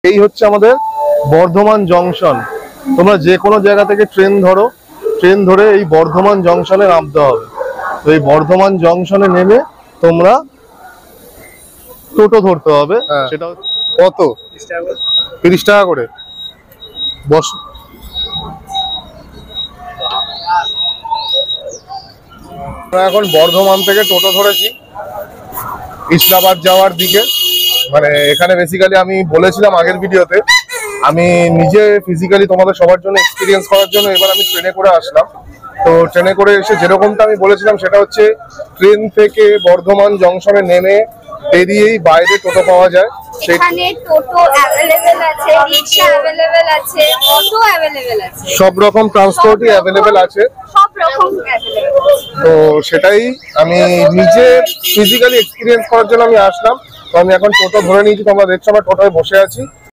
এই হচ্ছে আমাদের বর্ধমান জংশন। তোমরা যে কোনো জায়গা থেকে ট্রেন ধরো, ট্রেন ধরে এই বর্ধমান জংশনে নামতে হবে। তো এই বর্ধমান জংশনে নেমে তোমরা টোটো ধরতে হবে। সেটা কত? 30 টাকা করে। বস, আমরা এখন বর্ধমান থেকে টোটো ধরেছি ইসলামাবাদ যাওয়ার দিকে। মানে এখানে বেসিক্যালি আমি বলেছিলাম আগের ভিডিওতে, আমি নিজে ফিজিক্যালি তোমাদের সবার জন্য এক্সপিরিয়েন্স করার জন্য এবার আমি ট্রেনে করে আসলাম। তো ট্রেনে করে এসে যেরকমটা আমি বলেছিলাম সেটা হচ্ছে, ট্রেন থেকে বর্ধমান জংশনে নেমে বেরিয়েই বাইরে টোটো পাওয়া যায়। সেখানে টোটো অ্যাভেলেবেল আছে, রিকশা অ্যাভেলেবেল আছে, অটো অ্যাভেলেবেল আছে, সব রকম ট্রান্সপোর্টই অ্যাভেলেবেল আছে, সব রকম অ্যাভেলেবেল। তো সেটাই আমি নিজে ফিজিক্যালি এক্সপিরিয়েন্স করার জন্য আমি আসলাম। তো আমি এখন টোটো ধরে নিয়েছি, তোমরা দেখছো আমরা টোটোয় বসে আছি।